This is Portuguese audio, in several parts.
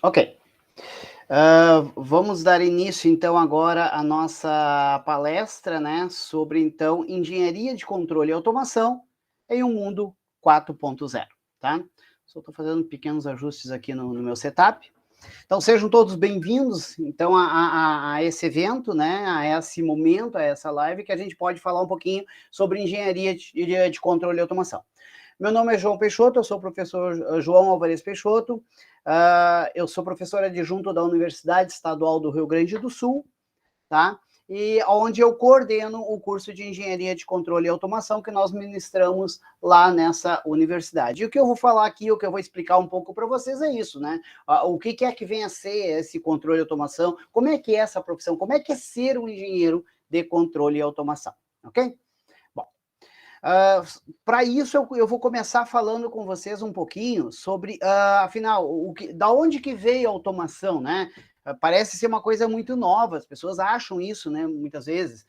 Ok. Vamos dar início, então, agora à nossa palestra, né, sobre, então, engenharia de controle e automação em um mundo 4.0, tá? Só estou fazendo pequenos ajustes aqui no meu setup. Então, sejam todos bem-vindos, então, a esse evento, né, a esse momento, a essa live, que a gente pode falar um pouquinho sobre engenharia de controle e automação. Meu nome é João Peixoto, eu sou o professor João Alvarez Peixoto, eu sou professor adjunto da Universidade Estadual do Rio Grande do Sul, tá? E onde eu coordeno o curso de Engenharia de Controle e Automação que nós ministramos lá nessa universidade. E o que eu vou falar aqui, o que eu vou explicar um pouco para vocês é isso, né? O que é que vem a ser esse controle e automação, como é que é essa profissão, como é que é ser um engenheiro de controle e automação, ok? Para isso, eu vou começar falando com vocês um pouquinho sobre, afinal, da onde que veio a automação, né? Parece ser uma coisa muito nova, as pessoas acham isso, né, muitas vezes.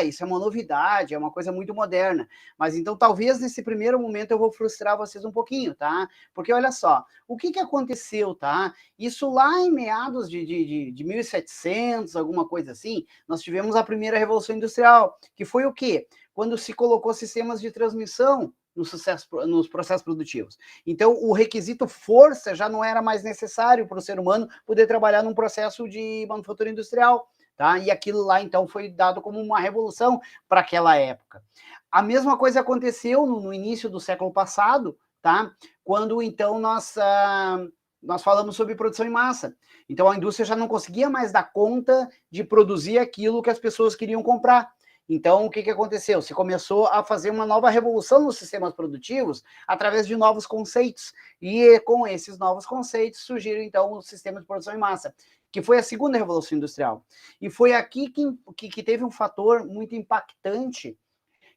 Isso é uma novidade, é uma coisa muito moderna. Mas então, talvez nesse primeiro momento eu vou frustrar vocês um pouquinho, tá? Porque olha só, o que aconteceu, tá? Isso lá em meados de 1700, alguma coisa assim, nós tivemos a primeira Revolução Industrial, que foi o quê? Quando se colocou sistemas de transmissão nos processos produtivos. Então, o requisito força já não era mais necessário para o ser humano poder trabalhar num processo de manufatura industrial, tá? E aquilo lá, então, foi dado como uma revolução para aquela época. A mesma coisa aconteceu no início do século passado, tá? Quando, então, nós falamos sobre produção em massa. Então, a indústria já não conseguia mais dar conta de produzir aquilo que as pessoas queriam comprar. Então, o que aconteceu? Se começou a fazer uma nova revolução nos sistemas produtivos através de novos conceitos. E com esses novos conceitos surgiram, então, os sistemas de produção em massa, que foi a segunda revolução industrial. E foi aqui que teve um fator muito impactante,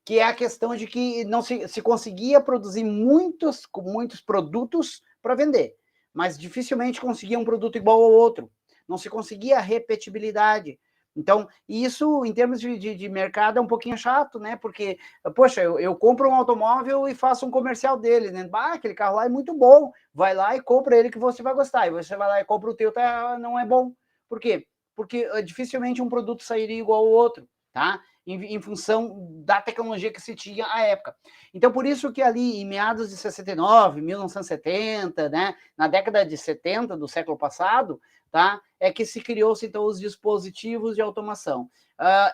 que é a questão de que não se conseguia produzir muitos produtos para vender, mas dificilmente conseguia um produto igual ao outro. Não se conseguia a repetibilidade. Então, isso, em termos de mercado, é um pouquinho chato, né? Porque, poxa, eu compro um automóvel e faço um comercial dele, né? Aquele carro lá é muito bom, vai lá e compra ele que você vai gostar. E você vai lá e compra o teu, não é bom. Por quê? Porque dificilmente um produto sairia igual ao outro, tá? Em função da tecnologia que se tinha à época. Então, por isso que ali, em meados de 69, 1970, né, na década de 70 do século passado, tá, é que se criou-se, então, os dispositivos de automação.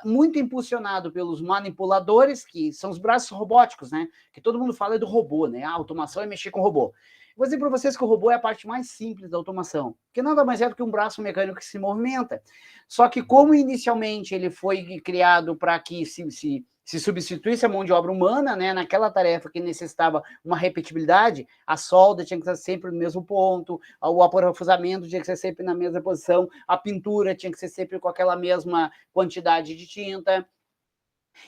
Muito impulsionado pelos manipuladores, que são os braços robóticos, né, que todo mundo fala do robô, né, a automação é mexer com robô. Vou dizer para vocês que o robô é a parte mais simples da automação, que nada mais é do que um braço mecânico que se movimenta. Só que como inicialmente ele foi criado para que se substituísse a mão de obra humana, né, naquela tarefa que necessitava uma repetibilidade, a solda tinha que estar sempre no mesmo ponto, o aparafusamento tinha que ser sempre na mesma posição, a pintura tinha que ser sempre com aquela mesma quantidade de tinta.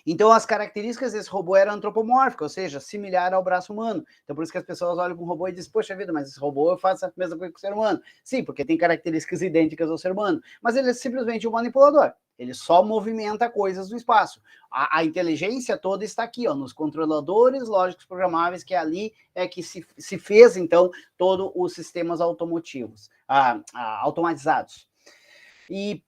Então, as características desse robô eram antropomórficas, ou seja, similar ao braço humano. Então, por isso que as pessoas olham para um robô e dizem, poxa vida, mas esse robô faz a mesma coisa que o ser humano. Sim, porque tem características idênticas ao ser humano, mas ele é simplesmente um manipulador. Ele só movimenta coisas no espaço. A inteligência toda está aqui, ó, nos controladores lógicos programáveis, que ali é que se fez, então, todos os sistemas automotivos, automatizados. E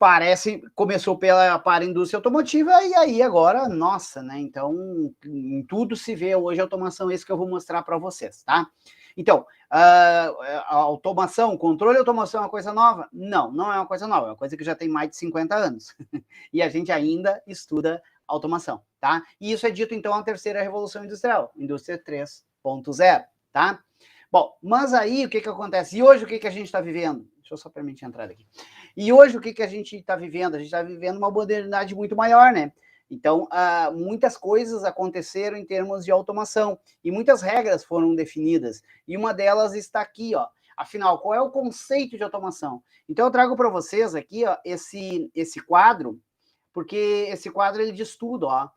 começou para a indústria automotiva, e aí agora, nossa, né? Então, em tudo se vê hoje a automação, isso que eu vou mostrar para vocês, tá? Então, a automação, controle e automação é uma coisa nova? Não, não é uma coisa nova, é uma coisa que já tem mais de 50 anos. E a gente ainda estuda automação, tá? E isso é dito, então, a terceira revolução industrial, indústria 3.0, tá? Bom, mas aí o que acontece? E hoje o que a gente está vivendo? Deixa eu só permitir a entrada aqui. E hoje o que a gente está vivendo? A gente está vivendo uma modernidade muito maior, né? Então, muitas coisas aconteceram em termos de automação e muitas regras foram definidas. E uma delas está aqui, ó. Afinal, qual é o conceito de automação? Então, eu trago para vocês aqui, ó, esse quadro, porque esse quadro ele diz tudo, ó.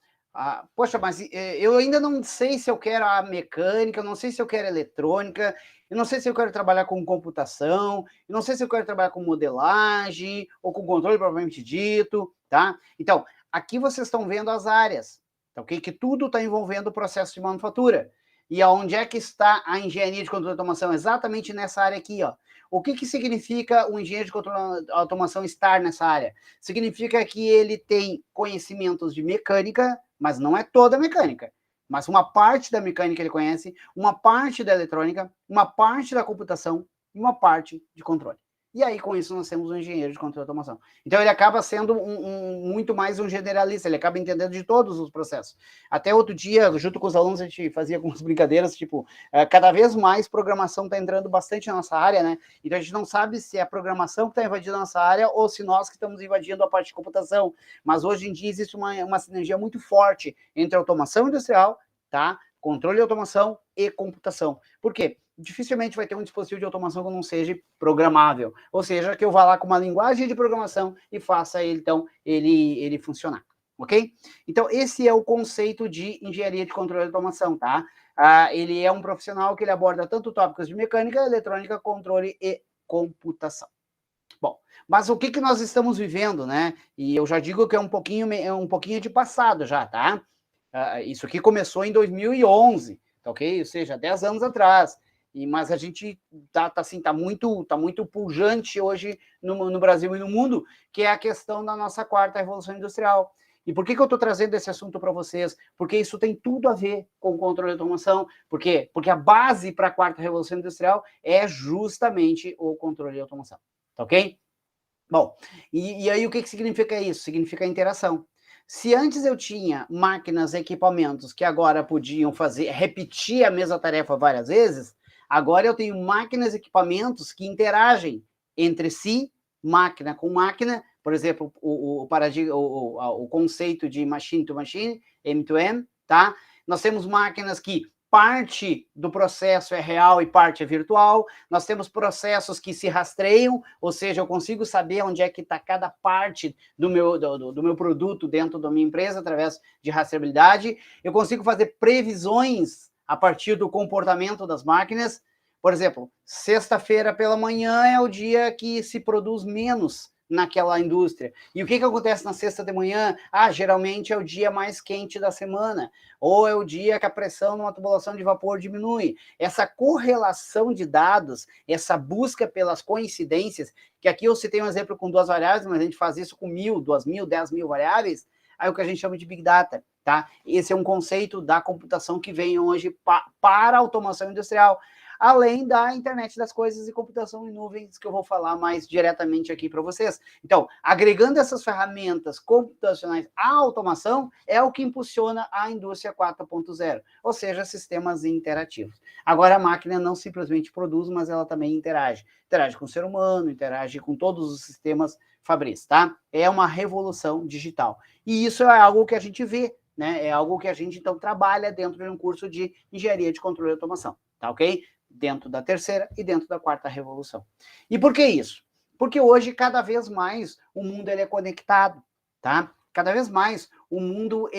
Poxa, mas eu ainda não sei se eu quero a mecânica, eu não sei se eu quero a eletrônica, eu não sei se eu quero trabalhar com computação, eu não sei se eu quero trabalhar com modelagem ou com controle propriamente dito, tá? Então, aqui vocês estão vendo as áreas, tá, ok? Que tudo está envolvendo o processo de manufatura. E aonde é que está a engenharia de controle de automação? Exatamente nessa área aqui, ó. O que significa o engenheiro de controle de automação estar nessa área? Significa que ele tem conhecimentos de mecânica, mas não é toda a mecânica. Mas uma parte da mecânica ele conhece, uma parte da eletrônica, uma parte da computação e uma parte de controle. E aí, com isso, nós temos um engenheiro de controle de automação. Então, ele acaba sendo muito mais um generalista, ele acaba entendendo de todos os processos. Até outro dia, junto com os alunos, a gente fazia algumas brincadeiras, tipo, cada vez mais programação está entrando bastante na nossa área, né? Então, a gente não sabe se é a programação que está invadindo a nossa área ou se nós que estamos invadindo a parte de computação. Mas, hoje em dia, existe uma sinergia muito forte entre automação industrial, tá? Controle de automação e computação. Por quê? Dificilmente vai ter um dispositivo de automação que não seja programável, ou seja, que eu vá lá com uma linguagem de programação e faça ele, então, ele funcionar, ok? Então, esse é o conceito de engenharia de controle de automação, tá? Ele é um profissional que ele aborda tanto tópicos de mecânica, eletrônica, controle e computação. Bom, mas o que nós estamos vivendo, né? E eu já digo que é um pouquinho de passado já, tá? Isso aqui começou em 2011, tá ok? Ou seja, 10 anos atrás. Mas a gente tá muito pujante hoje no Brasil e no mundo, que é a questão da nossa quarta revolução industrial. E por que eu estou trazendo esse assunto para vocês? Porque isso tem tudo a ver com o controle de automação. Por quê? Porque a base para a quarta revolução industrial é justamente o controle de automação. Tá ok? Bom, e aí o que significa isso? Significa interação. Se antes eu tinha máquinas, equipamentos que agora podiam repetir a mesma tarefa várias vezes, agora eu tenho máquinas, equipamentos que interagem entre si, máquina com máquina, por exemplo, o conceito de machine to machine, M2M, tá? Nós temos máquinas que parte do processo é real e parte é virtual. Nós temos processos que se rastreiam, ou seja, eu consigo saber onde é que está cada parte do meu produto dentro da minha empresa através de rastreabilidade. Eu consigo fazer previsões a partir do comportamento das máquinas. Por exemplo, sexta-feira pela manhã é o dia que se produz menos naquela indústria. E o que acontece na sexta de manhã? Geralmente é o dia mais quente da semana, ou é o dia que a pressão numa tubulação de vapor diminui. Essa correlação de dados, essa busca pelas coincidências, que aqui eu citei um exemplo com 2 variáveis, mas a gente faz isso com 1.000, 2.000, 10.000 variáveis, aí é o que a gente chama de Big Data, tá? Esse é um conceito da computação que vem hoje para a automação industrial, além da internet das coisas e computação em nuvens, que eu vou falar mais diretamente aqui para vocês. Então, agregando essas ferramentas computacionais à automação, é o que impulsiona a indústria 4.0, ou seja, sistemas interativos. Agora, a máquina não simplesmente produz, mas ela também interage. Interage com o ser humano, interage com todos os sistemas fabris, tá? É uma revolução digital. E isso é algo que a gente vê, né? É algo que a gente, então, trabalha dentro de um curso de engenharia de controle e automação, tá ok? Dentro da terceira e dentro da quarta revolução. E por que isso? Porque hoje, cada vez mais, o mundo ele é conectado, tá? Cada vez mais, o mundo,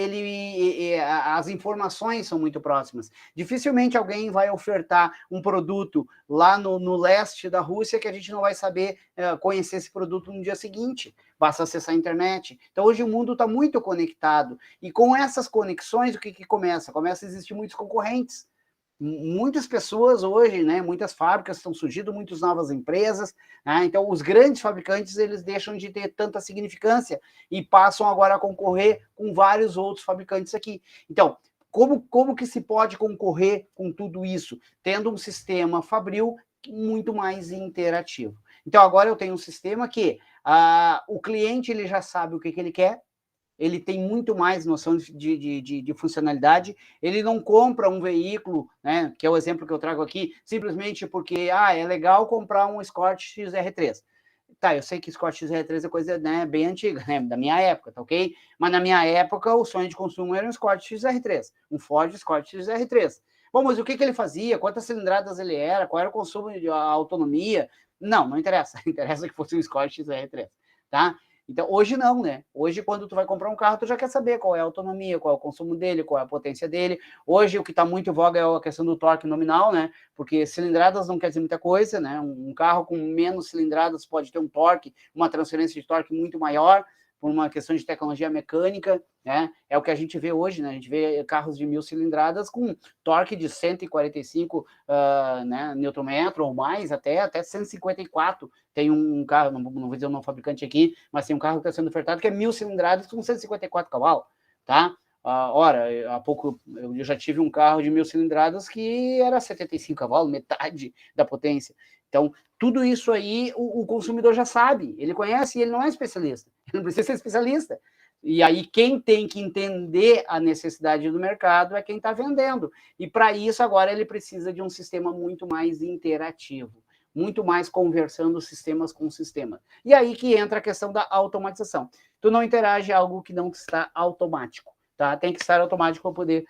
as informações são muito próximas. Dificilmente alguém vai ofertar um produto lá no leste da Rússia que a gente não vai saber conhecer esse produto no dia seguinte. Basta acessar a internet. Então, hoje o mundo está muito conectado. E com essas conexões, o que começa? Começa a existir muitos concorrentes. Muitas pessoas hoje, né, muitas fábricas estão surgindo, muitas novas empresas, né, então os grandes fabricantes, eles deixam de ter tanta significância e passam agora a concorrer com vários outros fabricantes aqui. Então, como que se pode concorrer com tudo isso? Tendo um sistema fabril muito mais interativo. Então, agora eu tenho um sistema que o cliente ele já sabe o que ele quer, ele tem muito mais noção de funcionalidade, ele não compra um veículo, né, que é o exemplo que eu trago aqui, simplesmente porque, é legal comprar um Escort XR3. Tá, eu sei que Escort XR3 é coisa, né, bem antiga, né, da minha época, tá ok? Mas na minha época, o sonho de consumo era um Escort XR3, um Ford Escort XR3. Bom, mas o que ele fazia? Quantas cilindradas ele era? Qual era o consumo de autonomia? Não interessa. Interessa que fosse um Escort XR3, tá? Então, hoje não, né? Hoje, quando tu vai comprar um carro, tu já quer saber qual é a autonomia, qual é o consumo dele, qual é a potência dele. Hoje, o que está muito em voga é a questão do torque nominal, né? Porque cilindradas não quer dizer muita coisa, né? Um carro com menos cilindradas pode ter um torque, uma transferência de torque muito maior, por uma questão de tecnologia mecânica, né? É o que a gente vê hoje, né? A gente vê carros de 1000 cilindradas com torque de 145 né, Nm ou mais, até 154. Tem um carro, não vou dizer o nome do fabricante aqui, mas tem um carro que está sendo ofertado que é 1000 cilindradas com 154 cavalos, tá? Ora, há pouco eu já tive um carro de 1000 cilindradas que era 75 cavalos, metade da potência. Então, tudo isso aí o consumidor já sabe, ele conhece e ele não é especialista. Ele não precisa ser especialista. E aí quem tem que entender a necessidade do mercado é quem está vendendo. E para isso agora ele precisa de um sistema muito mais interativo, muito mais conversando sistemas com sistemas. E aí que entra a questão da automatização. Tu não interage algo que não está automático. Tá? Tem que estar automático para poder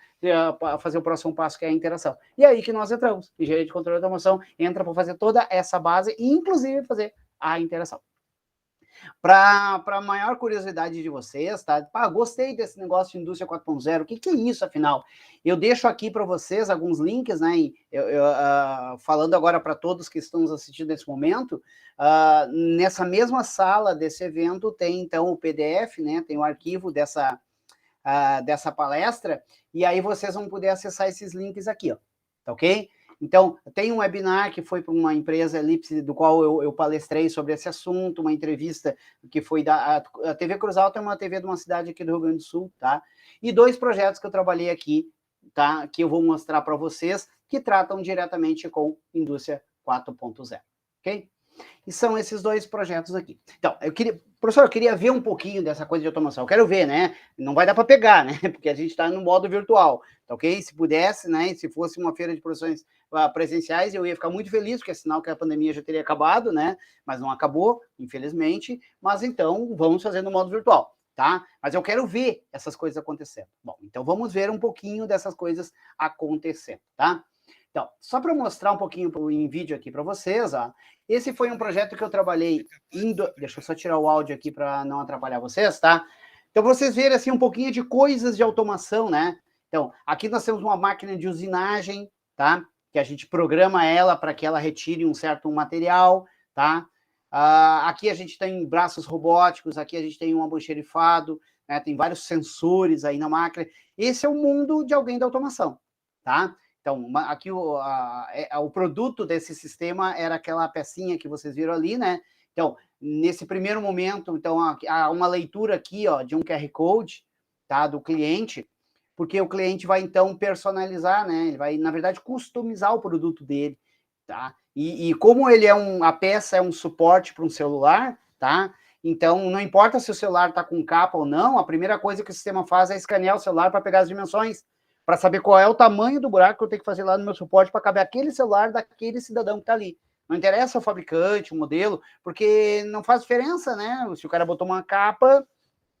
fazer o próximo passo, que é a interação. E aí que nós entramos. Engenharia de controle de automação entra para fazer toda essa base e, inclusive, fazer a interação. Para maior curiosidade de vocês, tá? Gostei desse negócio de indústria 4.0. O que é isso, afinal? Eu deixo aqui para vocês alguns links, né? Falando agora para todos que estão nos assistindo nesse momento, nessa mesma sala desse evento tem, então, o PDF, né? Tem o arquivo dessa palestra, e aí vocês vão poder acessar esses links aqui, ó, tá ok? Então, tem um webinar que foi para uma empresa Elipse, do qual eu palestrei sobre esse assunto, uma entrevista que foi a TV Cruz Alta é uma TV de uma cidade aqui do Rio Grande do Sul, tá? E 2 projetos que eu trabalhei aqui, tá? Que eu vou mostrar para vocês, que tratam diretamente com indústria 4.0, ok? E são esses 2 projetos aqui. Então, professor, eu queria ver um pouquinho dessa coisa de automação. Eu quero ver, né? Não vai dar para pegar, né? Porque a gente está no modo virtual, tá ok? Se pudesse, né? Se fosse uma feira de produções presenciais, eu ia ficar muito feliz, porque é sinal que a pandemia já teria acabado, né? Mas não acabou, infelizmente. Mas então, vamos fazer no modo virtual, tá? Mas eu quero ver essas coisas acontecendo. Bom, então vamos ver um pouquinho dessas coisas acontecendo, tá? Então, só para mostrar um pouquinho em vídeo aqui para vocês, ó, esse foi um projeto que eu trabalhei Deixa eu só tirar o áudio aqui para não atrapalhar vocês, tá? Então, vocês verem assim um pouquinho de coisas de automação, né? Então, aqui nós temos uma máquina de usinagem, tá? Que a gente programa ela para que ela retire um certo material, tá? Aqui a gente tem braços robóticos, aqui a gente tem um almoxerifado, né? Tem vários sensores aí na máquina. Esse é o mundo de alguém da automação, tá? Então, aqui o produto desse sistema era aquela pecinha que vocês viram ali, né? Então, nesse primeiro momento, então, há uma leitura aqui, ó, de um QR Code, tá? Do cliente, porque o cliente vai, então, personalizar, né? Ele vai, na verdade, customizar o produto dele, tá? E como ele a peça é um suporte para um celular, tá? Então, não importa se o celular está com capa ou não, a primeira coisa que o sistema faz é escanear o celular para pegar as dimensões, para saber qual é o tamanho do buraco que eu tenho que fazer lá no meu suporte para caber aquele celular daquele cidadão que está ali. Não interessa o fabricante, o modelo, porque não faz diferença, né? Se o cara botou uma capa,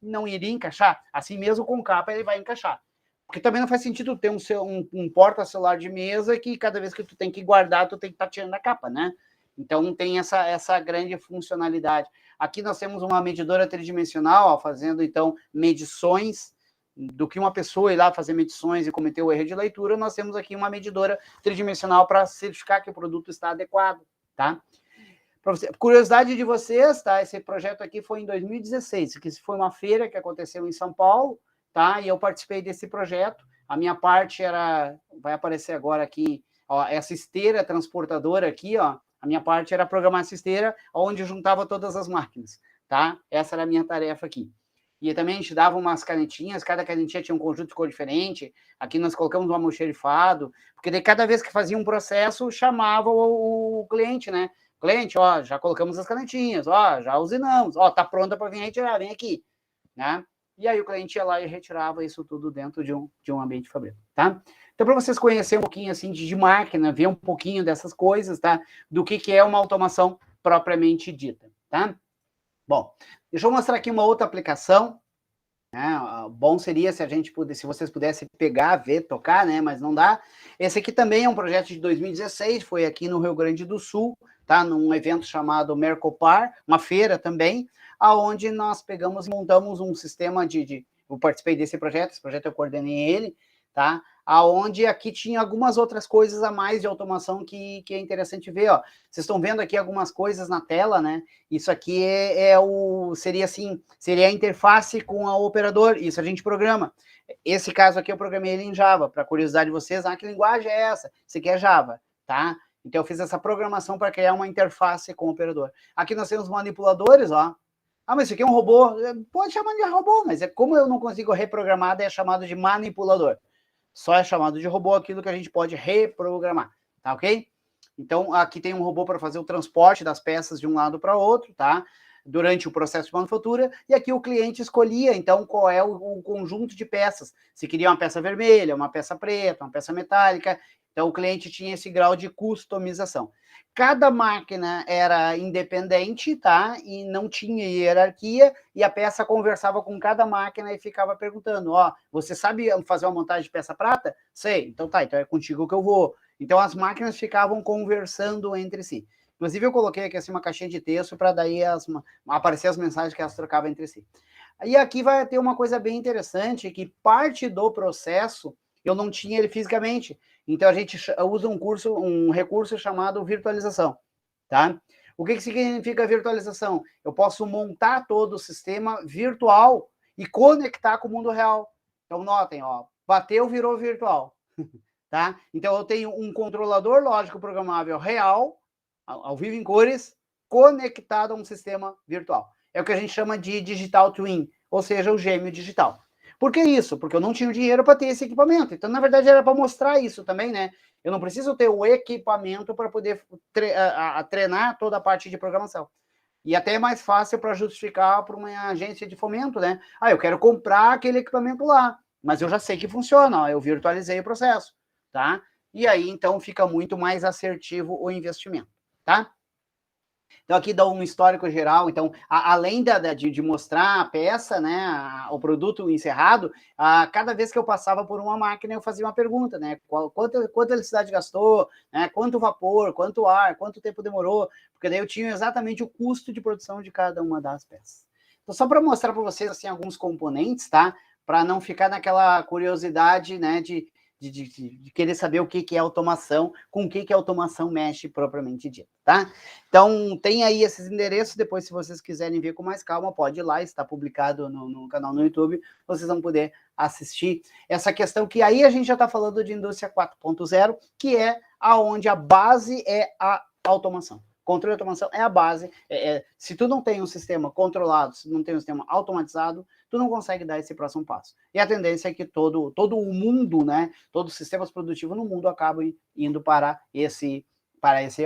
não iria encaixar. Assim mesmo com capa, ele vai encaixar. Porque também não faz sentido ter um porta-celular de mesa que cada vez que tu tem que guardar, tu tem que estar tirando a capa, né? Então, tem essa grande funcionalidade. Aqui nós temos uma medidora tridimensional, ó, fazendo, então, medições do que uma pessoa ir lá fazer medições e cometer o erro de leitura, nós temos aqui uma medidora tridimensional para certificar que o produto está adequado, tá? Curiosidade de vocês, tá? Esse projeto aqui foi em 2016, que foi uma feira que aconteceu em São Paulo, tá? E eu participei desse projeto. A minha parte vai aparecer agora aqui, ó, essa esteira transportadora aqui, ó. A minha parte era programar essa esteira, onde juntava todas as máquinas, tá? Essa era a minha tarefa aqui. E também a gente dava umas canetinhas, cada canetinha tinha um conjunto de cor diferente. Aqui nós colocamos um almoxerifado, porque daí cada vez que fazia um processo, chamava o cliente, né? Cliente, ó, já colocamos as canetinhas, ó, já usinamos, ó, tá pronta para vir retirar, vem aqui, né? E aí o cliente ia lá e retirava isso tudo dentro de um ambiente de fabrico, tá? Então, para vocês conhecerem um pouquinho, assim, de máquina, ver um pouquinho dessas coisas, tá? Do que é uma automação propriamente dita, tá? Bom, deixa eu mostrar aqui uma outra aplicação, né? Bom seria se a gente pudesse, se vocês pudessem pegar, ver, tocar, né? Mas não dá. Esse aqui também é um projeto de 2016, foi aqui no Rio Grande do Sul, tá? Num evento chamado Mercopar, uma feira também, aonde nós pegamos e montamos um sistema eu participei desse projeto, esse projeto eu coordenei ele, tá? aonde aqui tinha algumas outras coisas a mais de automação que é interessante ver, ó. Vocês estão vendo aqui algumas coisas na tela, né? Isso aqui seria a interface com o operador, isso a gente programa. Esse caso aqui eu programei ele em Java, para curiosidade de vocês, que linguagem é essa? Isso aqui é Java, tá? Então eu fiz essa programação para criar uma interface com o operador. Aqui nós temos manipuladores, ó. Mas isso aqui é um robô. Pode chamar de robô, mas como eu não consigo reprogramar, é chamado de manipulador. Só é chamado de robô aquilo que a gente pode reprogramar, tá ok? Então, aqui tem um robô para fazer o transporte das peças de um lado para outro, tá? Durante o processo de manufatura, e aqui o cliente escolhia, então, qual é o conjunto de peças. Se queria uma peça vermelha, uma peça preta, uma peça metálica, então o cliente tinha esse grau de customização. Cada máquina era independente, tá? E não tinha hierarquia, e a peça conversava com cada máquina e ficava perguntando, ó, você sabe fazer uma montagem de peça prata? Sei, então tá, então é contigo que eu vou. Então as máquinas ficavam conversando entre si. Inclusive eu coloquei aqui assim uma caixinha de texto para daí aparecer as mensagens que elas trocavam entre si. E aqui vai ter uma coisa bem interessante, que parte do processo eu não tinha ele fisicamente. Então a gente usa um recurso chamado virtualização, tá? O que significa virtualização? Eu posso montar todo o sistema virtual e conectar com o mundo real. Então notem, ó, bateu, virou virtual, tá? Então eu tenho um controlador lógico programável real, ao vivo em cores, conectado a um sistema virtual. É o que a gente chama de digital twin, ou seja, o gêmeo digital. Por que isso? Porque eu não tinha dinheiro para ter esse equipamento. Então, na verdade, era para mostrar isso também, né? Eu não preciso ter o equipamento para poder treinar toda a parte de programação. E até é mais fácil para justificar para uma agência de fomento, né? Eu quero comprar aquele equipamento lá, mas eu já sei que funciona, ó, eu virtualizei o processo, tá? E aí, então, fica muito mais assertivo o investimento, tá? Então, aqui dá um histórico geral. Então, além de mostrar a peça, né, o produto encerrado, cada vez que eu passava por uma máquina, eu fazia uma pergunta, né? Quanta eletricidade gastou, né, quanto vapor, quanto ar, quanto tempo demorou, porque daí eu tinha exatamente o custo de produção de cada uma das peças. Então, só para mostrar para vocês assim, alguns componentes, tá? Para não ficar naquela curiosidade, né, de querer saber o que é automação, com o que a automação mexe propriamente dito, tá? Então, tem aí esses endereços, depois, se vocês quiserem ver com mais calma, pode ir lá, está publicado no canal no YouTube, vocês vão poder assistir essa questão, que aí a gente já está falando de indústria 4.0, que é aonde a base é a automação. Controle e automação é a base. Se tu não tem um sistema controlado, se não tem um sistema automatizado, tu não consegue dar esse próximo passo. E a tendência é que todo o mundo, né, todos os sistemas produtivos no mundo acabam indo para esse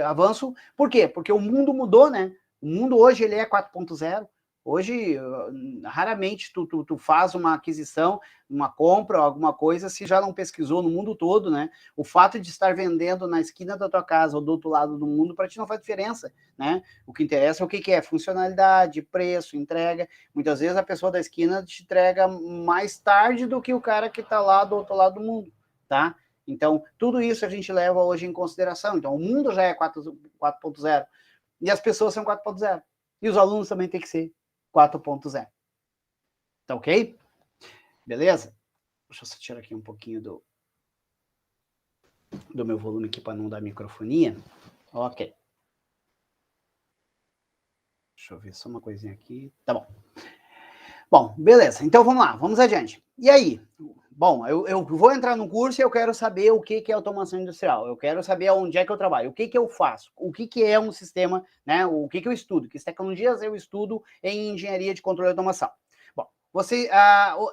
avanço. Por quê? Porque o mundo mudou, né? O mundo hoje ele é 4.0. Hoje, raramente tu faz uma aquisição, uma compra, alguma coisa, se já não pesquisou no mundo todo, né? O fato de estar vendendo na esquina da tua casa ou do outro lado do mundo, para ti não faz diferença, né? O que interessa é o que é funcionalidade, preço, entrega. Muitas vezes a pessoa da esquina te entrega mais tarde do que o cara que está lá do outro lado do mundo, tá? Então, tudo isso a gente leva hoje em consideração. Então, o mundo já é 4.0 e as pessoas são 4.0. E os alunos também têm que ser 4.0. Tá ok? Beleza? Deixa eu só tirar aqui um pouquinho do meu volume aqui para não dar microfonia. Ok. Deixa eu ver só uma coisinha aqui. Tá bom. Bom, beleza. Então vamos lá, vamos adiante. E aí? Bom, eu vou entrar no curso e eu quero saber o que é automação industrial. Eu quero saber onde é que eu trabalho, o que eu faço, o que é um sistema, né? O que eu estudo, que tecnologias eu estudo em engenharia de controle e automação. Bom,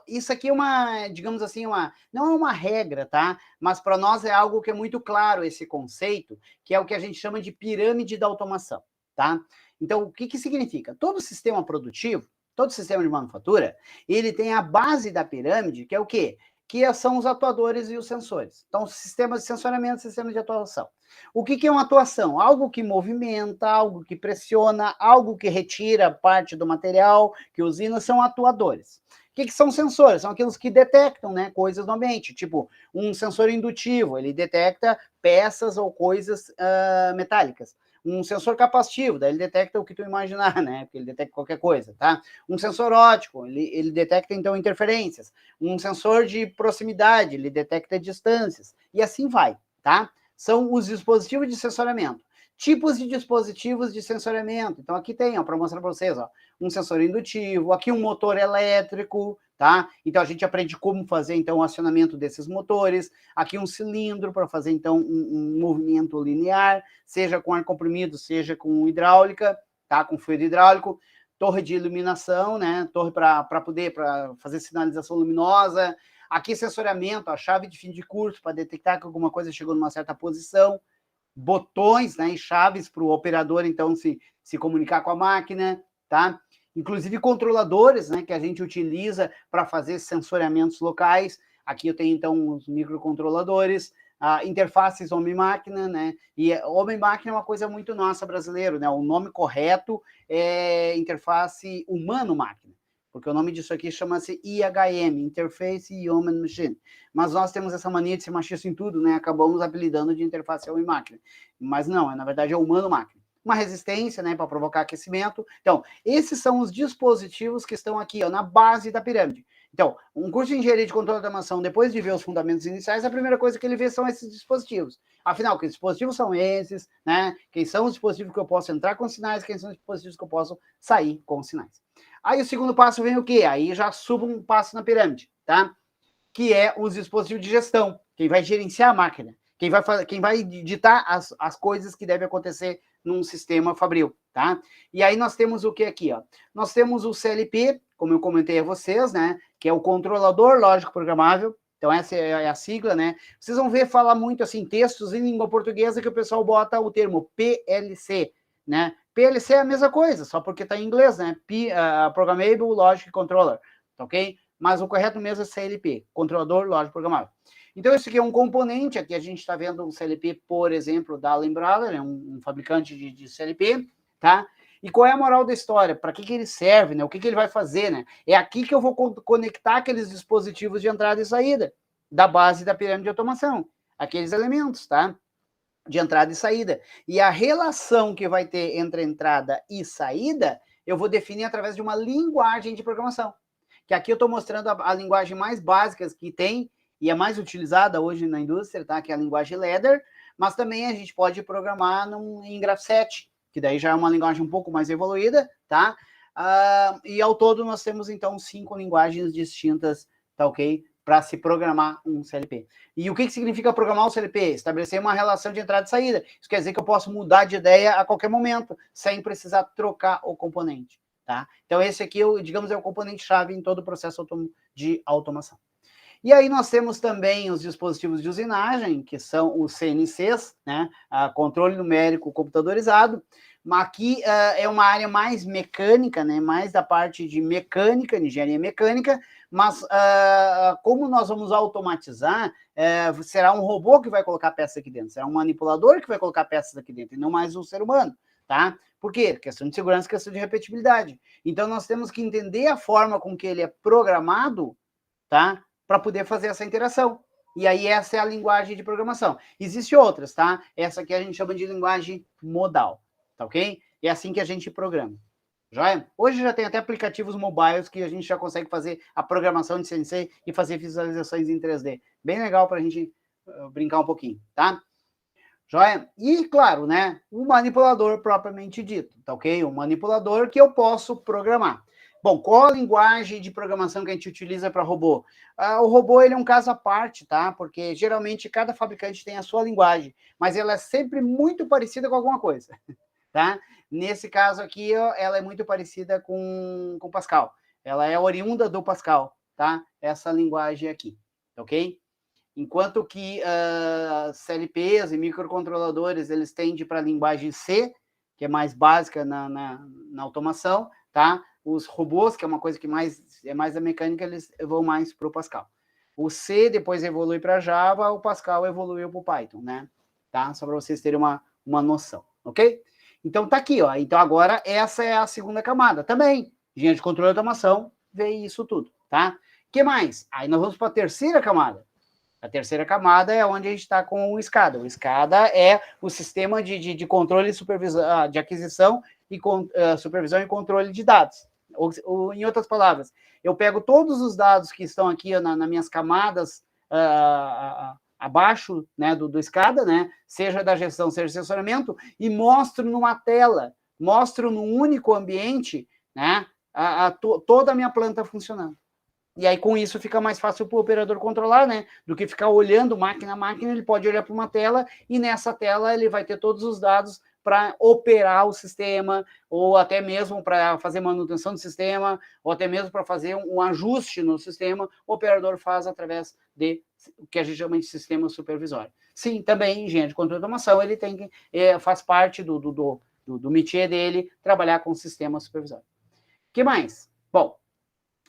isso aqui é uma, digamos assim, não é uma regra, tá? Mas para nós é algo que é muito claro esse conceito, que é o que a gente chama de pirâmide da automação, tá? Então, o que significa? Todo sistema produtivo, todo sistema de manufatura, ele tem a base da pirâmide, que é o quê? Que são os atuadores e os sensores. Então, sistemas de sensoramento, sistemas de atuação. O que é uma atuação? Algo que movimenta, algo que pressiona, algo que retira parte do material, que usina, são atuadores. que são sensores? São aqueles que detectam, né, coisas no ambiente, tipo um sensor indutivo, ele detecta peças ou coisas metálicas. Um sensor capacitivo, daí ele detecta o que tu imaginar, né? Porque ele detecta qualquer coisa, tá? Um sensor óptico, ele detecta, então, interferências. Um sensor de proximidade, ele detecta distâncias. E assim vai, tá? São os dispositivos de sensoriamento. Tipos de dispositivos de sensoriamento. Então, aqui tem, ó, para mostrar para vocês, ó, um sensor indutivo, aqui um motor elétrico, tá? Então, a gente aprende como fazer, então, o acionamento desses motores. Aqui um cilindro para fazer, então, um movimento linear, seja com ar comprimido, seja com hidráulica, tá? Com fluido hidráulico. Torre de iluminação, né? Torre para fazer sinalização luminosa. Aqui, sensoriamento, a chave de fim de curso para detectar que alguma coisa chegou numa certa posição. Botões, né, e chaves para o operador, então, se comunicar com a máquina, tá? Inclusive controladores, né, que a gente utiliza para fazer sensoriamentos locais. Aqui eu tenho, então, os microcontroladores, interfaces homem-máquina, né? E homem-máquina é uma coisa muito nossa brasileiro, né? O nome correto é interface humano-máquina, porque o nome disso aqui chama-se IHM, Interface Human Machine. Mas nós temos essa mania de ser machista em tudo, né? Acabamos apelidando de interface homem-máquina. Mas não, na verdade é humano-máquina. Uma resistência, né, para provocar aquecimento. Então, esses são os dispositivos que estão aqui, ó, na base da pirâmide. Então, um curso de engenharia de controle da automação, depois de ver os fundamentos iniciais, a primeira coisa que ele vê são esses dispositivos. Afinal, que dispositivos são esses, né? Quem são os dispositivos que eu posso entrar com sinais, quem são os dispositivos que eu posso sair com sinais. Aí o segundo passo vem o quê? Aí já subo um passo na pirâmide, tá? Que é os dispositivos de gestão, quem vai gerenciar a máquina, quem vai ditar as coisas que devem acontecer num sistema fabril, tá? E aí nós temos o que aqui, ó? Nós temos o CLP, como eu comentei a vocês, né? Que é o controlador lógico programável. Então essa é a sigla, né? Vocês vão ver falar muito assim textos em língua portuguesa que o pessoal bota o termo PLC, né? PLC é a mesma coisa, só porque está em inglês, né? Programmable Logic Controller, ok? Mas o correto mesmo é CLP, Controlador Lógico Programável. Então, esse aqui é um componente, aqui a gente está vendo um CLP, por exemplo, da Allen Brothers, um fabricante de CLP, tá? E qual é a moral da história? Para que ele serve, né? O que ele vai fazer, né? É aqui que eu vou conectar aqueles dispositivos de entrada e saída da base da pirâmide de automação, aqueles elementos, tá? De entrada e saída. E a relação que vai ter entre entrada e saída, eu vou definir através de uma linguagem de programação. Que aqui eu estou mostrando a linguagem mais básica que tem, e é mais utilizada hoje na indústria, tá? Que é a linguagem Ladder, mas também a gente pode programar em Graph7, que daí já é uma linguagem um pouco mais evoluída, tá? E ao todo nós temos, então, 5 linguagens distintas, tá ok? Para se programar um CLP. E o que significa programar um CLP? Estabelecer uma relação de entrada e saída. Isso quer dizer que eu posso mudar de ideia a qualquer momento, sem precisar trocar o componente. Tá? Então, esse aqui, digamos, é o componente-chave em todo o processo de automação. E aí nós temos também os dispositivos de usinagem, que são os CNCs, né? Controle numérico computadorizado. Mas aqui é uma área mais mecânica, né? Mais da parte de mecânica, de engenharia mecânica, mas como nós vamos automatizar, será um robô que vai colocar peças aqui dentro, será um manipulador que vai colocar peças aqui dentro, e não mais um ser humano, tá? Por quê? Questão de segurança, questão de repetibilidade. Então, nós temos que entender a forma com que ele é programado, tá? Para poder fazer essa interação. E aí, essa é a linguagem de programação. Existem outras, tá? Essa aqui a gente chama de linguagem modal, tá ok? É assim que a gente programa. Joia? Hoje já tem até aplicativos mobiles que a gente já consegue fazer a programação de CNC e fazer visualizações em 3D. Bem legal para a gente brincar um pouquinho, tá? Joia? E, claro, né, o manipulador propriamente dito, tá ok? O manipulador que eu posso programar. Bom, qual a linguagem de programação que a gente utiliza para robô? O robô, ele é um caso à parte, tá? Porque, geralmente, cada fabricante tem a sua linguagem, mas ela é sempre muito parecida com alguma coisa, tá? Nesse caso aqui, ó, ela é muito parecida com Pascal. Ela é oriunda do Pascal, tá? Essa linguagem aqui, ok? Enquanto que CLPs e microcontroladores, eles tendem para a linguagem C, que é mais básica na automação, tá? Os robôs, que é uma coisa que é mais da mecânica, eles vão mais para o Pascal. O C depois evolui para Java, o Pascal evoluiu para o Python, né? Tá? Só para vocês terem uma noção, ok? Então tá aqui, ó. Então agora essa é a segunda camada. Também, engenharia de controle e automação, vê isso tudo. tá? Que mais? Aí nós vamos para a terceira camada. A terceira camada é onde a gente está com o SCADA. O SCADA é o sistema de controle e supervisão, de aquisição e supervisão e controle de dados. Em outras palavras, eu pego todos os dados que estão aqui nas minhas camadas abaixo, né, do SCADA, né, seja da gestão, seja do assessoramento, e mostro numa tela, mostro num único ambiente, né, toda a minha planta funcionando. E aí, com isso, fica mais fácil para o operador controlar, né? Do que ficar olhando máquina a máquina, ele pode olhar para uma tela e nessa tela ele vai ter todos os dados para operar o sistema, ou até mesmo para fazer manutenção do sistema, ou até mesmo para fazer um ajuste no sistema, o operador faz através de o que a gente chama de sistema supervisório. Sim, também engenheiro de controle de automação, ele tem que, faz parte do métier dele trabalhar com sistema supervisório. O que mais? Bom,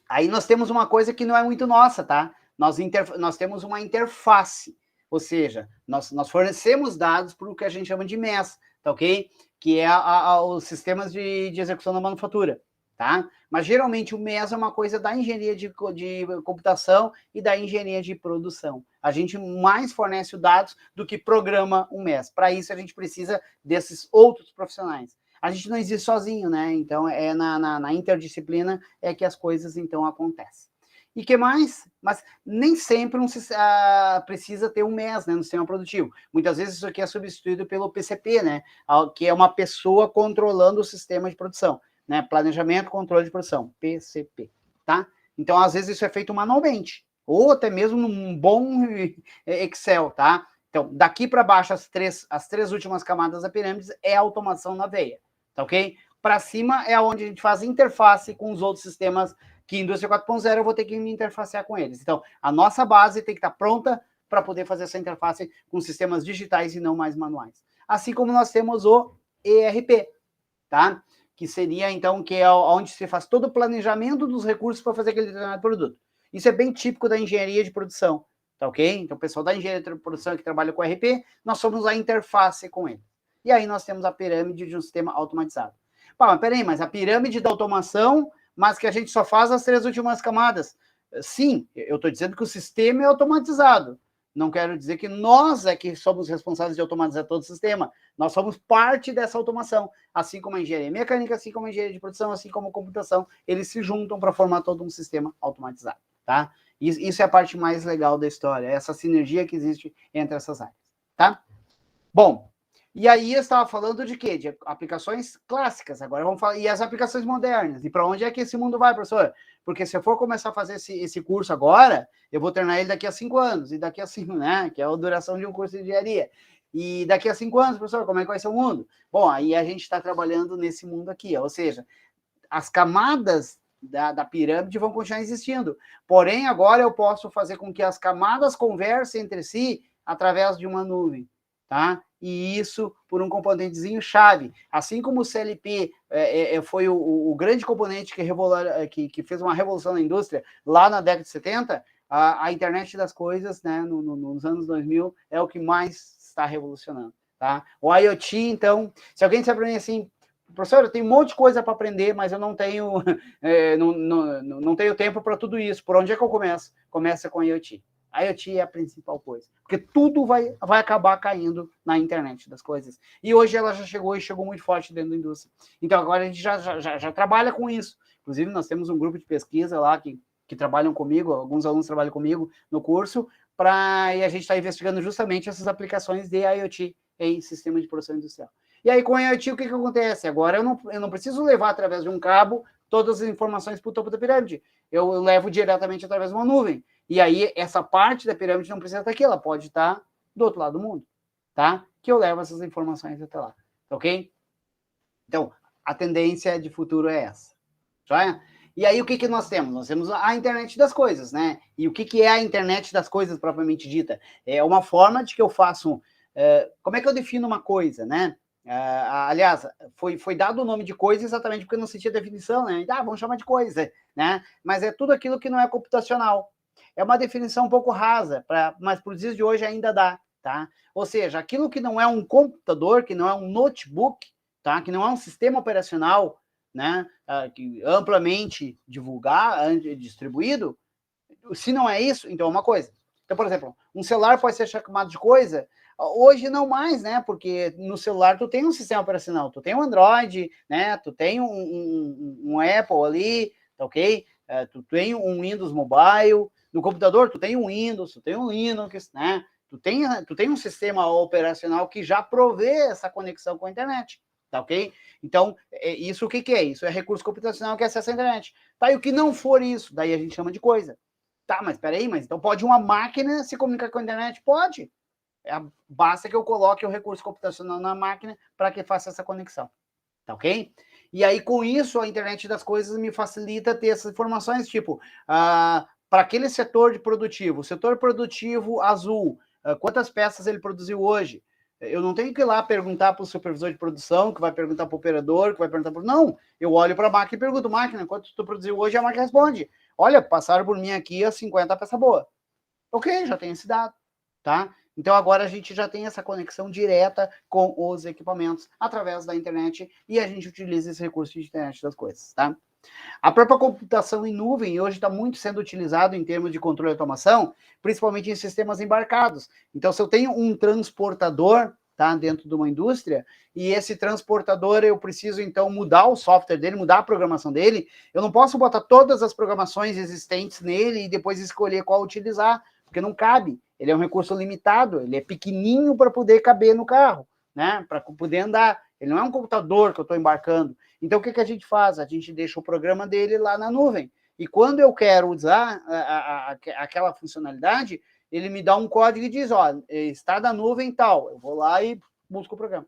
aí nós temos uma coisa que não é muito nossa, tá? Nós temos uma interface, ou seja, nós fornecemos dados para o que a gente chama de MES, tá ok? Que é os sistemas de execução da manufatura, tá? Mas geralmente o MES é uma coisa da engenharia de computação e da engenharia de produção. A gente mais fornece os dados do que programa um MES. Para isso a gente precisa desses outros profissionais. A gente não existe sozinho, né? Então, na interdisciplina é que as coisas, então, acontecem. E que mais? Mas nem sempre precisa ter um MES, né, no sistema produtivo. Muitas vezes isso aqui é substituído pelo PCP, né? Que é uma pessoa controlando o sistema de produção, né? Planejamento, controle de produção, PCP, tá? Então, às vezes isso é feito manualmente, ou até mesmo num bom Excel, tá? Então, daqui para baixo, as três últimas camadas da pirâmide é automação na veia. Tá ok? Para cima é onde a gente faz interface com os outros sistemas que indústria 4.0 eu vou ter que me interfacear com eles. Então, a nossa base tem que estar pronta para poder fazer essa interface com sistemas digitais e não mais manuais. Assim como nós temos o ERP, tá? Que seria, então, que é onde se faz todo o planejamento dos recursos para fazer aquele determinado produto. Isso é bem típico da engenharia de produção, tá ok? Então, o pessoal da engenharia de produção que trabalha com ERP, nós somos a interface com ele. E aí nós temos a pirâmide de um sistema automatizado. Pá, mas peraí, mas a pirâmide da automação, mas que a gente só faz as três últimas camadas. Sim, eu estou dizendo que o sistema é automatizado. Não quero dizer que nós é que somos responsáveis de automatizar todo o sistema. Nós somos parte dessa automação. Assim como a engenharia mecânica, assim como a engenharia de produção, assim como a computação, eles se juntam para formar todo um sistema automatizado, tá? Isso é a parte mais legal da história, essa sinergia que existe entre essas áreas, tá? Bom, e aí eu estava falando de quê? De aplicações clássicas. Agora vamos falar. E as aplicações modernas. E para onde é que esse mundo vai, professor? Porque se eu for começar a fazer esse curso agora, eu vou terminar ele daqui a 5 anos. E daqui a 5, né? Que é a duração de um curso de engenharia. E daqui a 5 anos, professor, como é que vai ser o mundo? Bom, aí a gente está trabalhando nesse mundo aqui. Ou seja, as camadas da pirâmide vão continuar existindo. Porém, agora eu posso fazer com que as camadas conversem entre si através de uma nuvem, tá? E isso por um componentezinho chave. Assim como o CLP foi o grande componente que fez uma revolução na indústria lá na década de 70, a internet das coisas, né, nos anos 2000, é o que mais está revolucionando, tá? O IoT, então, se alguém disser para mim assim, professor, eu tenho um monte de coisa para aprender, mas eu não tenho, não tenho tempo para tudo isso. Por onde é que eu começo? Começa com IoT. A IoT é a principal coisa, porque tudo vai acabar caindo na internet das coisas. E hoje ela já chegou muito forte dentro da indústria. Então agora a gente já trabalha com isso. Inclusive nós temos um grupo de pesquisa lá que trabalham comigo, alguns alunos trabalham comigo no curso, e a gente está investigando justamente essas aplicações de IoT em sistema de produção industrial. E aí com a IoT o que acontece? Agora eu não preciso levar através de um cabo todas as informações para o topo da pirâmide. Eu levo diretamente através de uma nuvem. E aí, essa parte da pirâmide não precisa estar aqui, ela pode estar do outro lado do mundo, tá? Que eu levo essas informações até lá, ok? Então, a tendência de futuro é essa, tá? E aí, o que nós temos? Nós temos a internet das coisas, né? E o que é a internet das coisas, propriamente dita? É uma forma de que eu faço... como é que eu defino uma coisa, né? Aliás, foi dado o nome de coisa exatamente porque não se tinha definição, né? Vamos chamar de coisa, né? Mas é tudo aquilo que não é computacional. É uma definição um pouco rasa, mas para os dias de hoje ainda dá, tá? Ou seja, aquilo que não é um computador, que não é um notebook, tá? Que não é um sistema operacional, né, amplamente distribuído, se não é isso, então é uma coisa. Então, por exemplo, um celular pode ser chamado de coisa, hoje não mais, né, porque no celular tu tem um sistema operacional, tu tem um Android, né, tu tem um Apple ali, tá ok? Tu tem um Windows Mobile, no computador tu tem um Windows, tu tem um Linux, né, tu tem um sistema operacional que já provê essa conexão com a internet, tá ok? Então, isso o que é? Isso é recurso computacional que acessa a internet. Tá, e o que não for isso, daí a gente chama de coisa. Tá, mas peraí, mas então pode uma máquina se comunicar com a internet? Pode. Basta que eu coloque o recurso computacional na máquina para que faça essa conexão. Tá ok? E aí, com isso, a internet das coisas me facilita ter essas informações, tipo, para aquele setor produtivo, o setor produtivo azul, quantas peças ele produziu hoje? Eu não tenho que ir lá perguntar para o supervisor de produção, que vai perguntar para o operador, que vai perguntar para... Não, eu olho para a máquina e pergunto, máquina, quanto tu produziu hoje? E a máquina responde, olha, passaram por mim aqui as 50 peças boas. Ok, já tem esse dado, tá? Então agora a gente já tem essa conexão direta com os equipamentos através da internet e a gente utiliza esse recurso de internet das coisas, tá? A própria computação em nuvem hoje está muito sendo utilizado em termos de controle e automação, principalmente em sistemas embarcados. Então, se eu tenho um transportador, tá, dentro de uma indústria, e esse transportador eu preciso, então, mudar o software dele, mudar a programação dele, eu não posso botar todas as programações existentes nele e depois escolher qual utilizar, porque não cabe. Ele é um recurso limitado, ele é pequenininho para poder caber no carro, né, para poder andar. Ele não é um computador que eu estou embarcando. Então, o que a gente faz? A gente deixa o programa dele lá na nuvem. E quando eu quero usar aquela funcionalidade, ele me dá um código e diz, ó, está na nuvem tal. Eu vou lá e busco o programa.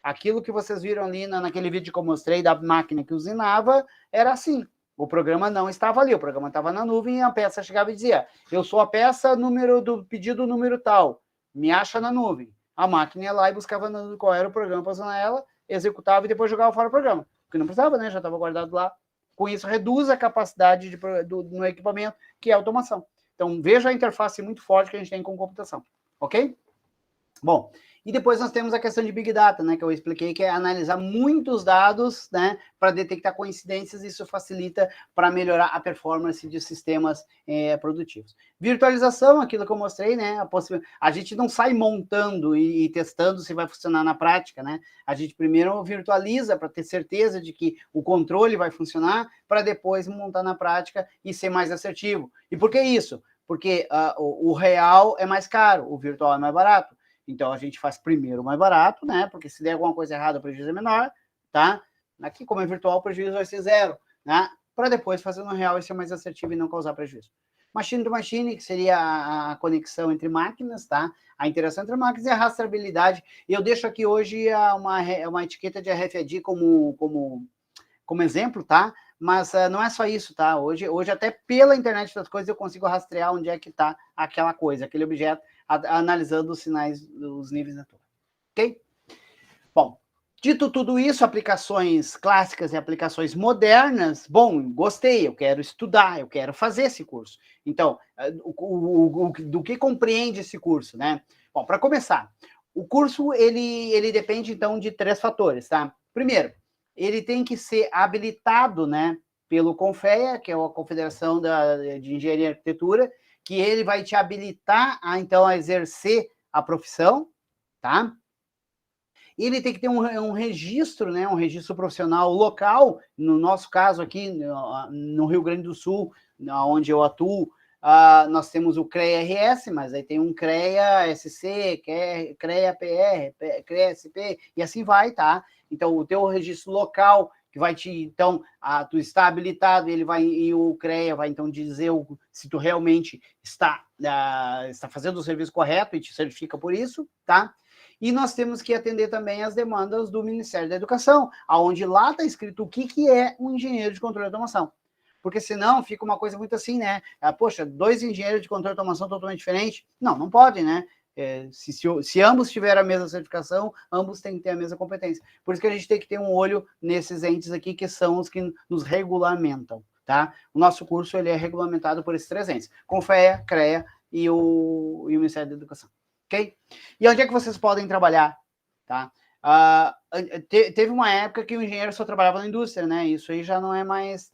Aquilo que vocês viram ali naquele vídeo que eu mostrei da máquina que usinava, era assim. O programa não estava ali, o programa estava na nuvem e a peça chegava e dizia, eu sou a peça do pedido número tal, me acha na nuvem. A máquina ia lá e buscava qual era o programa para usar ela, executava e depois jogava fora o programa. Porque não precisava, né? Já estava guardado lá. Com isso, reduz a capacidade no equipamento, que é a automação. Então, veja a interface muito forte que a gente tem com computação. Ok? Bom, e depois nós temos a questão de Big Data, né, que eu expliquei, que é analisar muitos dados, né, para detectar coincidências, e isso facilita para melhorar a performance de sistemas produtivos. Virtualização, aquilo que eu mostrei, né, a gente não sai montando e testando se vai funcionar na prática, né, a gente primeiro virtualiza para ter certeza de que o controle vai funcionar, para depois montar na prática e ser mais assertivo. E por que isso? Porque o real é mais caro, o virtual é mais barato. Então, a gente faz primeiro o mais barato, né? Porque se der alguma coisa errada, o prejuízo é menor, tá? Aqui, como é virtual, o prejuízo vai ser zero, né? Para depois fazer no real e ser mais assertivo e não causar prejuízo. Machine to machine, que seria a conexão entre máquinas, tá? A interação entre máquinas e a rastreabilidade. E eu deixo aqui hoje uma etiqueta de RFID como exemplo, tá? Mas não é só isso, tá? Hoje até pela internet das coisas eu consigo rastrear onde é que está aquela coisa, aquele objeto, analisando os sinais, os níveis da torre. Ok? Bom, dito tudo isso, aplicações clássicas e aplicações modernas, bom, gostei, eu quero estudar, eu quero fazer esse curso. Então, do que compreende esse curso, né? Bom, para começar, o curso, ele depende, então, de 3 fatores, tá? Primeiro, ele tem que ser habilitado, né, pelo CONFEA, que é a Confederação de Engenharia e Arquitetura, que ele vai te habilitar então, a exercer a profissão, tá? Ele tem que ter um registro, né, um registro profissional local, no nosso caso aqui, no Rio Grande do Sul, onde eu atuo, nós temos o CREA-RS, mas aí tem um CREA-SC, CREA-PR, CREA-SP, e assim vai, tá? Então, o teu registro local, que vai te, então, tu está habilitado, e o CREA vai, então, dizer se tu realmente está fazendo o serviço correto e te certifica por isso, tá? E nós temos que atender também as demandas do Ministério da Educação, onde lá está escrito o que é um engenheiro de controle de automação. Porque senão fica uma coisa muito assim, né? Poxa, 2 engenheiros de controle de automação totalmente diferentes? Não, não pode, né? Se ambos tiverem a mesma certificação, ambos têm que ter a mesma competência. Por isso que a gente tem que ter um olho nesses entes aqui, que são os que nos regulamentam, tá? O nosso curso, ele é regulamentado por esses 3 entes: CONFEA, CREA e o Ministério da Educação. Ok? E onde é que vocês podem trabalhar? Tá? Teve uma época que o engenheiro só trabalhava na indústria, né? Isso aí já não é mais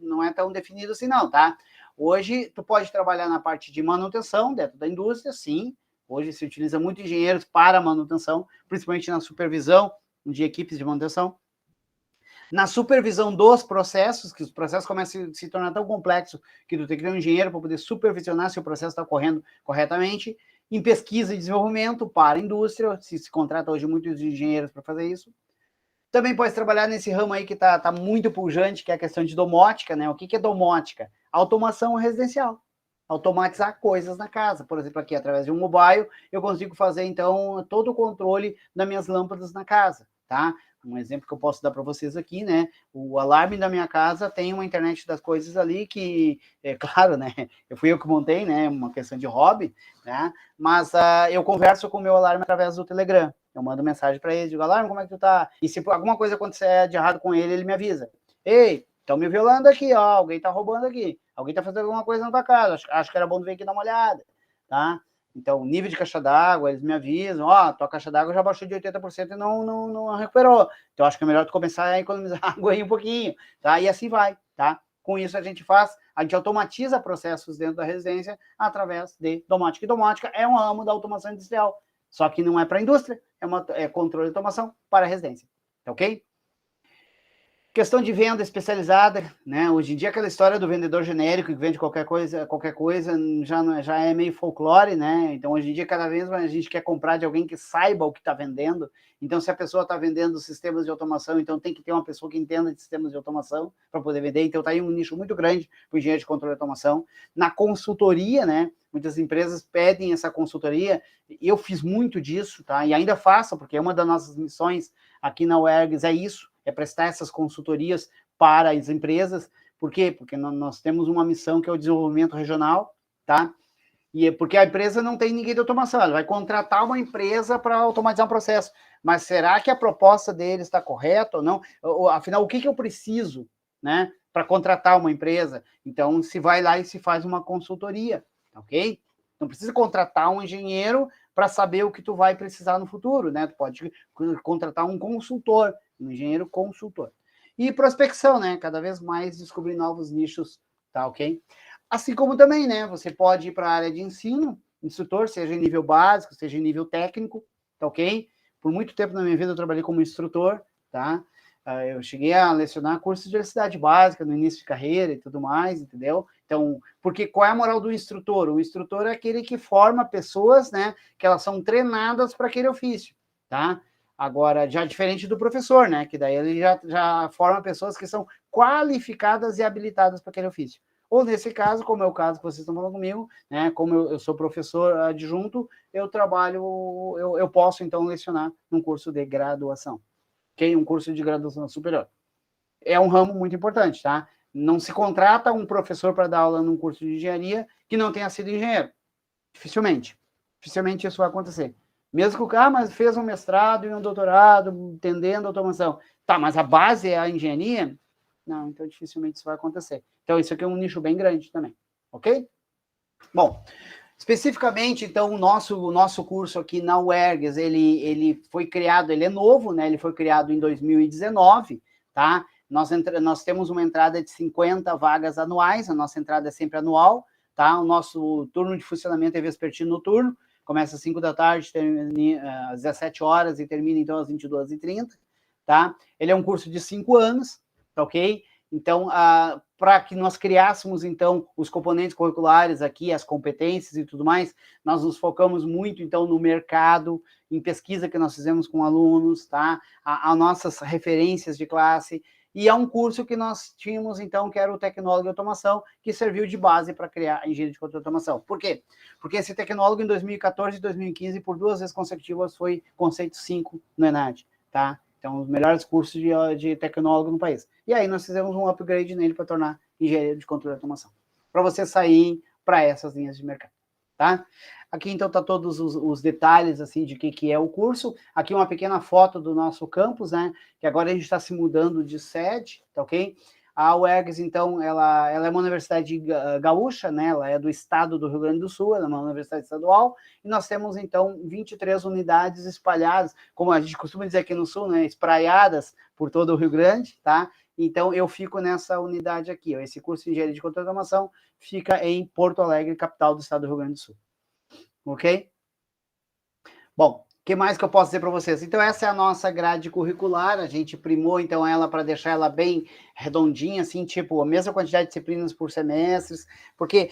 não é tão definido assim, não, tá? Hoje, tu pode trabalhar na parte de manutenção dentro da indústria, sim. Hoje se utiliza muito engenheiros para manutenção, principalmente na supervisão de equipes de manutenção. Na supervisão dos processos, que os processos começam a se tornar tão complexos que tu tem que ter um engenheiro para poder supervisionar se o processo está correndo corretamente. Em pesquisa e desenvolvimento para a indústria, se contrata hoje muitos engenheiros para fazer isso. Também pode trabalhar nesse ramo aí que está muito pujante, que é a questão de domótica, né? O que é domótica? Automação residencial. Automatizar coisas na casa. Por exemplo, aqui, através de um mobile, eu consigo fazer, então, todo o controle das minhas lâmpadas na casa, tá? Um exemplo que eu posso dar para vocês aqui, né? O alarme da minha casa tem uma internet das coisas ali que, é claro, né? Fui eu que montei, né? Uma questão de hobby, né? Mas eu converso com o meu alarme através do Telegram. Eu mando mensagem para ele, digo, alarme, como é que tu tá? E se alguma coisa acontecer de errado com ele, ele me avisa. Ei, estão me violando aqui, ó, alguém tá roubando aqui, alguém tá fazendo alguma coisa na tua casa, acho que era bom tu vir aqui dar uma olhada, tá? Então, nível de caixa d'água, eles me avisam, ó, tua caixa d'água já baixou de 80% e não recuperou. Então, acho que é melhor tu começar a economizar água aí um pouquinho, tá? E assim vai, tá? Com isso a gente automatiza processos dentro da residência através de domótica. E domótica é um ramo da automação industrial, só que não é para a indústria, é controle de automação para a residência, tá ok? Questão de venda especializada, né? Hoje em dia aquela história do vendedor genérico que vende qualquer coisa já é meio folclore, né? Então hoje em dia cada vez mais a gente quer comprar de alguém que saiba o que está vendendo. Então se a pessoa está vendendo sistemas de automação, então tem que ter uma pessoa que entenda de sistemas de automação para poder vender. Então está aí um nicho muito grande para o engenheiro de controle de automação. Na consultoria, né? Muitas empresas pedem essa consultoria. Eu fiz muito disso, tá? E ainda faço, porque é uma das nossas missões aqui na UERGS, é isso, é prestar essas consultorias para as empresas. Por quê? Porque nós temos uma missão que é o desenvolvimento regional, tá? E é porque a empresa não tem ninguém de automação, ela vai contratar uma empresa para automatizar um processo. Mas será que a proposta deles está correta ou não? Afinal, o que eu preciso, né, para contratar uma empresa? Então, se vai lá e se faz uma consultoria, ok? Não precisa contratar um engenheiro para saber o que tu vai precisar no futuro, né? Tu pode contratar um consultor, um engenheiro consultor. E prospecção, né? Cada vez mais descobrir novos nichos, tá ok? Assim como também, né? Você pode ir para a área de ensino, instrutor, seja em nível básico, seja em nível técnico, tá ok? Por muito tempo na minha vida eu trabalhei como instrutor, tá? Eu cheguei a lecionar cursos de universidade básica no início de carreira e tudo mais, entendeu? Então, porque qual é a moral do instrutor? O instrutor é aquele que forma pessoas, né, que elas são treinadas para aquele ofício, tá? Agora, já diferente do professor, né, que daí ele já forma pessoas que são qualificadas e habilitadas para aquele ofício. Ou nesse caso, como é o caso que vocês estão falando comigo, né, como eu sou professor adjunto, eu posso, então, lecionar num curso de graduação, ok? Um curso de graduação superior. É um ramo muito importante, tá? Não se contrata um professor para dar aula num curso de engenharia que não tenha sido engenheiro. Dificilmente. Dificilmente isso vai acontecer. Mesmo que o cara mas fez um mestrado e um doutorado, entendendo automação. Tá, mas a base é a engenharia? Não, então dificilmente isso vai acontecer. Então isso aqui é um nicho bem grande também, ok? Bom, especificamente, então, o nosso curso aqui na UERGS, ele foi criado, ele é novo, né? Ele foi criado em 2019, tá? Nós temos uma entrada de 50 vagas anuais, a nossa entrada é sempre anual, tá? O nosso turno de funcionamento é vespertino noturno, começa às 5 da tarde, termina às 17 horas e termina, então, às 22h30, tá? Ele é um curso de 5 anos, tá ok? Então, para que nós criássemos, então, os componentes curriculares aqui, as competências e tudo mais, nós nos focamos muito, então, no mercado, em pesquisa que nós fizemos com alunos, tá? As nossas referências de classe, e é um curso que nós tínhamos, então, que era o Tecnólogo de Automação, que serviu de base para criar a Engenharia de Controle de Automação. Por quê? Porque esse tecnólogo, em 2014 e 2015, por 2 vezes consecutivas, foi conceito 5 no ENAD, tá? Então, os melhores cursos de tecnólogo no país. E aí nós fizemos um upgrade nele para tornar engenheiro de controle de automação. Para você sair para essas linhas de mercado, tá? Aqui, então, tá todos os detalhes, assim, de que é o curso. Aqui uma pequena foto do nosso campus, né? Que agora a gente está se mudando de sede, tá ok? A UERGS, então, ela é uma universidade gaúcha, né? Ela é do estado do Rio Grande do Sul, ela é uma universidade estadual, e nós temos, então, 23 unidades espalhadas, como a gente costuma dizer aqui no Sul, né? Espraiadas por todo o Rio Grande, tá? Então, eu fico nessa unidade aqui, ó. Esse curso de Engenharia de Controle de Automação fica em Porto Alegre, capital do estado do Rio Grande do Sul. Ok? Bom, o que mais que eu posso dizer para vocês? Então, essa é a nossa grade curricular, a gente primou, então, ela para deixar ela bem redondinha, assim, tipo, a mesma quantidade de disciplinas por semestres, porque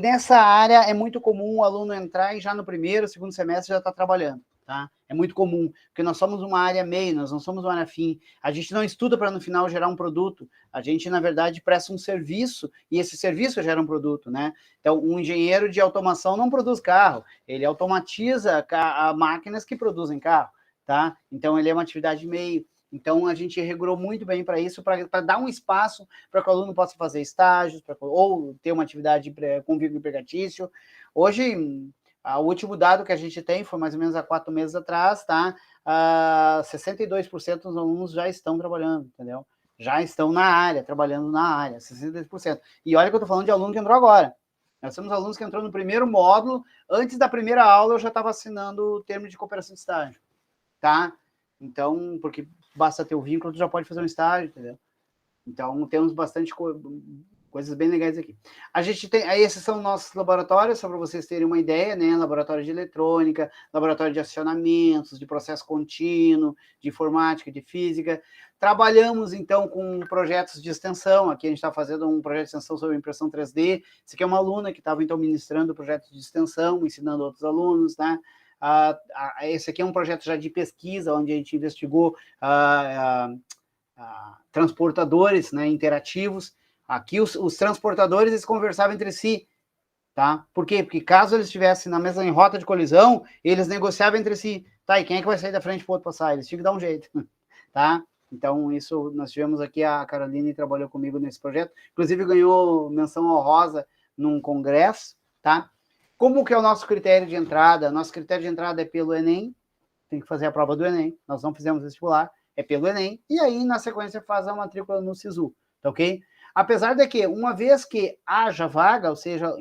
nessa área é muito comum o aluno entrar e já no primeiro, segundo semestre já está trabalhando, tá? É muito comum, porque nós somos uma área meio, nós não somos uma área fim, a gente não estuda para no final gerar um produto, a gente, na verdade, presta um serviço, e esse serviço gera um produto, né? Então, um engenheiro de automação não produz carro, ele automatiza máquinas que produzem carro, tá? Então, ele é uma atividade meio. Então, a gente regulou muito bem para isso, para dar um espaço para que o aluno possa fazer estágios, ou ter uma atividade com vínculo empregatício. Hoje, o último dado que a gente tem foi mais ou menos há 4 meses atrás, tá? 62% dos alunos já estão trabalhando, entendeu? Já estão na área, trabalhando na área, 62%. E olha que eu estou falando de aluno que entrou agora. Nós temos alunos que entrou no primeiro módulo, antes da primeira aula eu já estava assinando o termo de cooperação de estágio, tá? Então, porque basta ter o vínculo, tu já pode fazer um estágio, entendeu? Então, temos bastante coisas bem legais aqui. A gente tem, aí esses são nossos laboratórios, só para vocês terem uma ideia, né? Laboratório de eletrônica, laboratório de acionamentos, de processo contínuo, de informática, de física. Trabalhamos, então, com projetos de extensão. Aqui a gente está fazendo um projeto de extensão sobre impressão 3D. Esse aqui é uma aluna que estava, então, ministrando o projeto de extensão, ensinando outros alunos, né? Esse aqui é um projeto já de pesquisa, onde a gente investigou transportadores, né, interativos. Aqui os transportadores, eles conversavam entre si, tá? Por quê? Porque caso eles estivessem na mesma em rota de colisão, eles negociavam entre si. Tá, e quem é que vai sair da frente para o outro passar? Eles tinham que dar um jeito, tá? Então, isso, nós tivemos aqui, a Caroline trabalhou comigo nesse projeto, inclusive ganhou menção honrosa num congresso, tá? Como que é o nosso critério de entrada? Nosso critério de entrada é pelo Enem, tem que fazer a prova do Enem, nós não fizemos vestibular, é pelo Enem, e aí, na sequência, faz a matrícula no SISU, tá ok? Apesar de que, uma vez que haja vaga, ou seja,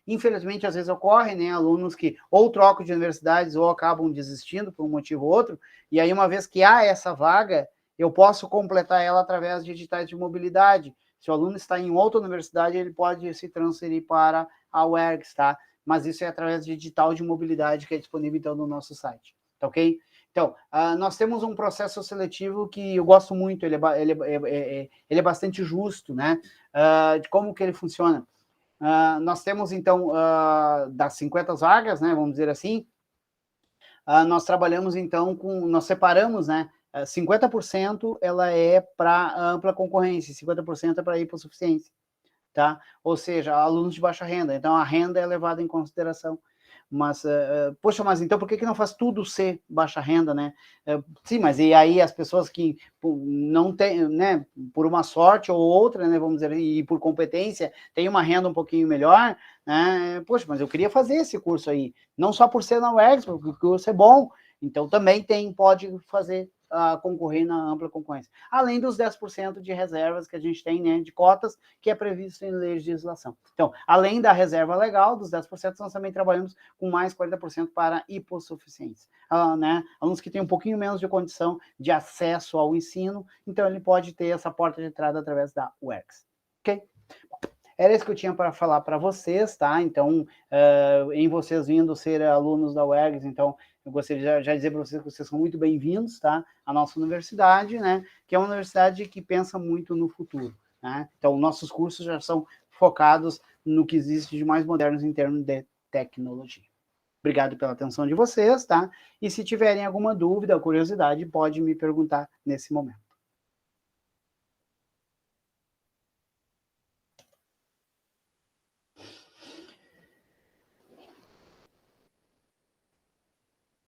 infelizmente, às vezes ocorre, né, alunos que ou trocam de universidades ou acabam desistindo por um motivo ou outro, e aí, uma vez que há essa vaga, eu posso completar ela através de editais de mobilidade. Se o aluno está em outra universidade, ele pode se transferir para a UERGS, tá? Mas isso é através de edital de mobilidade que é disponível, então, no nosso site, tá ok? Então, nós temos um processo seletivo que eu gosto muito, ele é bastante justo, né? De como que ele funciona. Nós temos, então, das 50 vagas, né, vamos dizer assim, nós trabalhamos, então, nós separamos, né, 50% ela é para ampla concorrência, 50% é para hipossuficiência, tá? Ou seja, alunos de baixa renda, então a renda é levada em consideração. Mas, poxa, mas então por que não faz tudo ser baixa renda, né? Sim, mas e aí as pessoas que não têm, né, por uma sorte ou outra, né, vamos dizer, e por competência, tem uma renda um pouquinho melhor, né? Poxa, mas eu queria fazer esse curso aí, não só por ser na UERGS, porque o curso é bom, então também pode fazer, concorrer na ampla concorrência. Além dos 10% de reservas que a gente tem, né, de cotas, que é previsto em legislação. Então, além da reserva legal, dos 10%, nós também trabalhamos com mais 40% para hipossuficientes. Né? Alunos que têm um pouquinho menos de condição de acesso ao ensino, então ele pode ter essa porta de entrada através da UERGS. Ok? Era isso que eu tinha para falar para vocês, tá? Então, em vocês vindo ser alunos da UERGS, então, eu gostaria de já dizer para vocês que vocês são muito bem-vindos, tá? A nossa universidade, né? Que é uma universidade que pensa muito no futuro, né? Então, nossos cursos já são focados no que existe de mais modernos em termos de tecnologia. Obrigado pela atenção de vocês, tá? E se tiverem alguma dúvida ou curiosidade, pode me perguntar nesse momento.